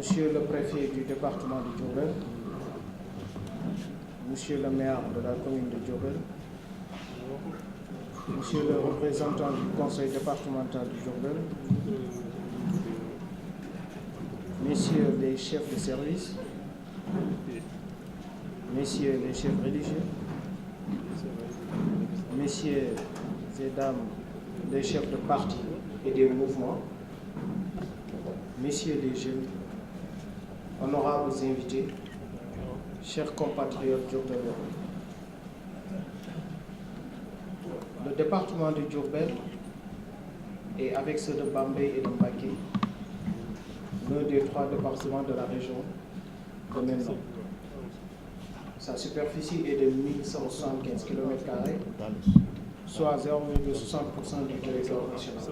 Monsieur le préfet du département de Diourbel, Monsieur le maire de la commune de Diourbel, Monsieur le représentant du conseil départemental de Diourbel, Messieurs les chefs de service, Messieurs les chefs religieux, Messieurs et dames les chefs de parti et des mouvements, Messieurs les jeunes, honorables invités, chers compatriotes diourbellois. Le département de Diourbel est, avec ceux de Bambey et de Mbacké, l'un des 3 départements de la région de même nom. Sa superficie est de 1175 km², soit 0,60% du territoire national,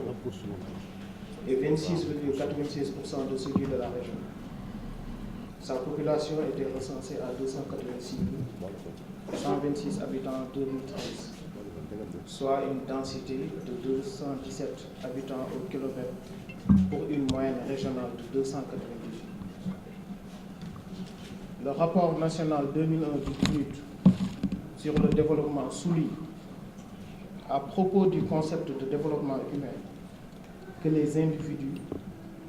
et 26,96% de celui de la région. Sa population était recensée à 286 126 habitants en 2013, soit une densité de 217 habitants au kilomètre pour une moyenne régionale de 298. Le rapport national 2001 du PNUD sur le développement souligne, à propos du concept de développement humain, que les individus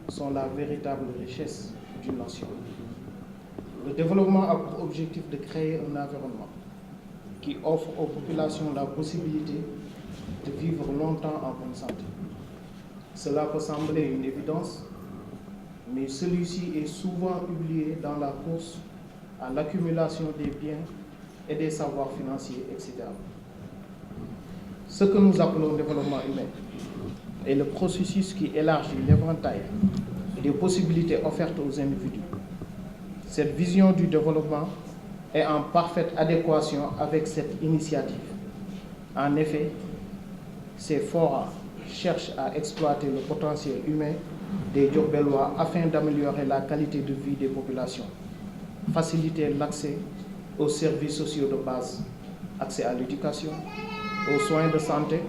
sont la véritable richesse d'une nation. Le développement a pour objectif de créer un environnement qui offre aux populations la possibilité de vivre longtemps en bonne santé. Cela peut sembler une évidence, mais celui-ci est souvent oublié dans la course à l'accumulation des biens et des savoirs financiers, etc. Ce que nous appelons développement humain est le processus qui élargit l'éventail des possibilités offertes aux individus. Cette vision du développement est en parfaite adéquation avec cette initiative. En effet, ces forats cherchent à exploiter le potentiel humain des Diourbellois afin d'améliorer la qualité de vie des populations, faciliter l'accès aux services sociaux de base, accès à l'éducation, aux soins de santé,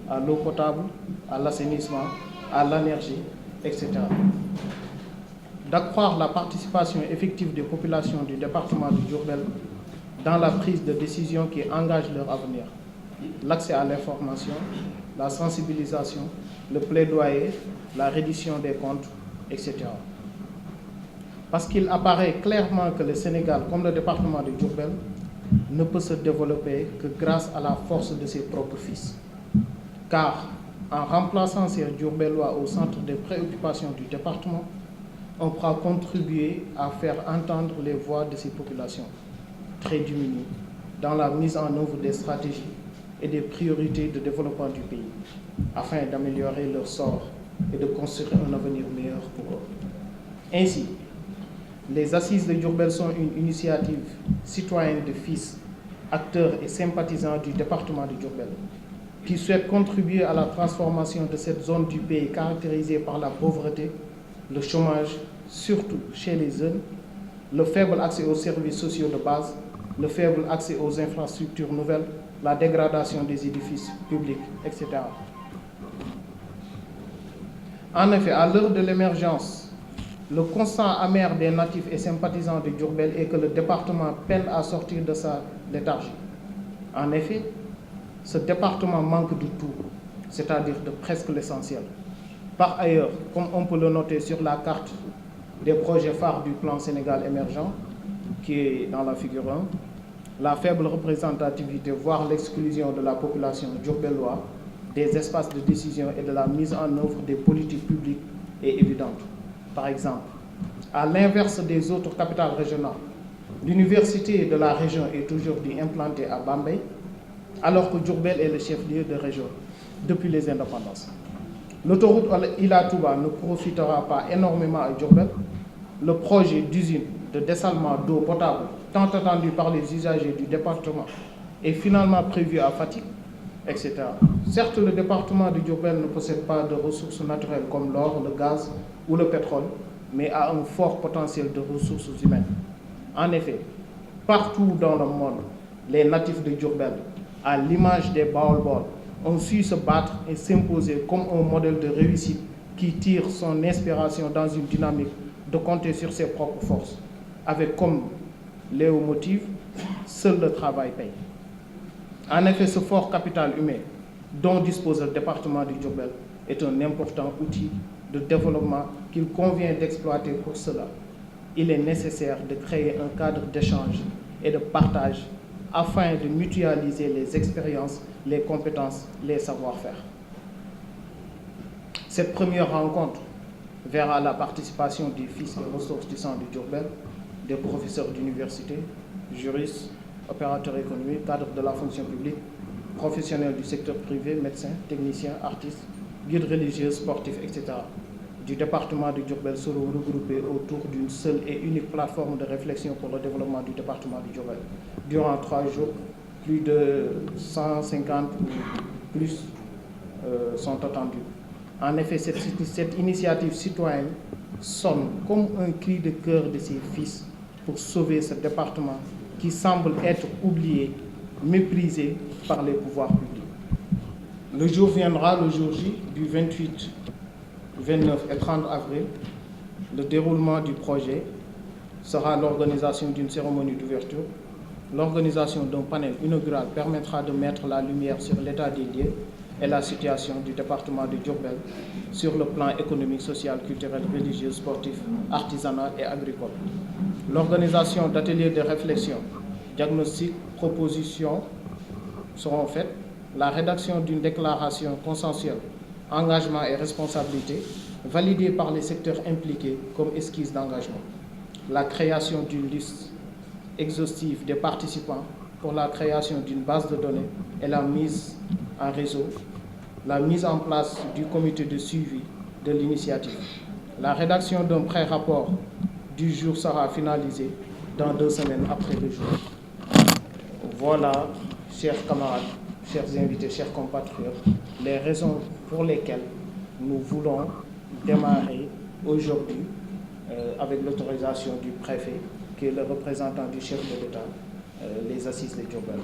à l'eau potable, à l'assainissement, à l'énergie, etc. D'accroître la participation effective des populations du département de Diourbel dans la prise de décision qui engage leur avenir, l'accès à l'information, la sensibilisation, le plaidoyer, la reddition des comptes, etc. Parce qu'il apparaît clairement que le Sénégal, comme le département de Diourbel, ne peut se développer que grâce à la force de ses propres fils. Car en remplaçant ces Diourbellois au centre des préoccupations du département, on pourra contribuer à faire entendre les voix de ces populations, très diminuées, dans la mise en œuvre des stratégies et des priorités de développement du pays, afin d'améliorer leur sort et de construire un avenir meilleur pour eux. Ainsi, les Assises de Diourbel sont une initiative citoyenne de fils, acteurs et sympathisants du département de Diourbel, qui souhaitent contribuer à la transformation de cette zone du pays caractérisée par la pauvreté, le chômage, surtout chez les jeunes, le faible accès aux services sociaux de base, le faible accès aux infrastructures nouvelles, la dégradation des édifices publics, etc. En effet, à l'heure de l'émergence, le constat amer des natifs et sympathisants de Diourbel est que le département peine à sortir de sa léthargie. En effet, ce département manque de tout, c'est-à-dire de presque l'essentiel. Par ailleurs, comme on peut le noter sur la carte des projets phares du plan Sénégal émergent, qui est dans la figure 1, la faible représentativité, voire l'exclusion de la population diourbelloise des espaces de décision et de la mise en œuvre des politiques publiques est évidente. Par exemple, à l'inverse des autres capitales régionales, l'université de la région est aujourd'hui implantée à Bambey, alors que Diourbel est le chef-lieu de région depuis les indépendances. L'autoroute Ila Touba ne profitera pas énormément à Diourbel. Le projet d'usine de dessalement d'eau potable, tant attendu par les usagers du département, est finalement prévu à Fatick, etc. Certes, le département de Diourbel ne possède pas de ressources naturelles comme l'or, le gaz ou le pétrole, mais a un fort potentiel de ressources humaines. En effet, partout dans le monde, les natifs de Diourbel, à l'image des Baol-Baol, ont su se battre et s'imposer comme un modèle de réussite qui tire son inspiration dans une dynamique de compter sur ses propres forces, avec comme léitmotiv « Seul le travail paye ». En effet, ce fort capital humain dont dispose le département du Diourbel est un important outil de développement qu'il convient d'exploiter. Pour cela, il est nécessaire de créer un cadre d'échange et de partage afin de mutualiser les expériences, les compétences, les savoir-faire. Cette première rencontre verra la participation des fils et ressortissants du Diourbel, des professeurs d'université, juristes, opérateurs économiques, cadres de la fonction publique, professionnels du secteur privé, médecins, techniciens, artistes, guides religieux, sportifs, etc. du département du Diourbel seront regroupés autour d'une seule et unique plateforme de réflexion pour le développement du département du Diourbel. Durant 3 jours, plus de 150 ou plus sont attendus. En effet, cette initiative citoyenne sonne comme un cri de cœur de ses fils pour sauver ce département qui semble être oublié, méprisé par les pouvoirs publics. Le jour viendra, le jour J, du 28, 29 et 30 avril. Le déroulement du projet sera l'organisation d'une cérémonie d'ouverture. L'organisation d'un panel inaugural permettra de mettre la lumière sur l'état des lieux et la situation du département du Diourbel sur le plan économique, social, culturel, religieux, sportif, artisanal et agricole. L'organisation d'ateliers de réflexion, diagnostic, propositions seront faites. La rédaction d'une déclaration consensuelle, engagement et responsabilité, validée par les secteurs impliqués comme esquisse d'engagement. La création d'une liste exhaustive des participants pour la création d'une base de données et la mise en réseau, la mise en place du comité de suivi de l'initiative. La rédaction d'un pré-rapport du jour sera finalisée dans 2 semaines après le jour. Voilà, chers camarades, chers invités, chers compatriotes, les raisons pour lesquelles nous voulons démarrer aujourd'hui avec l'autorisation du préfet, qui est le représentant du chef de l'État, les assises de Diourbel.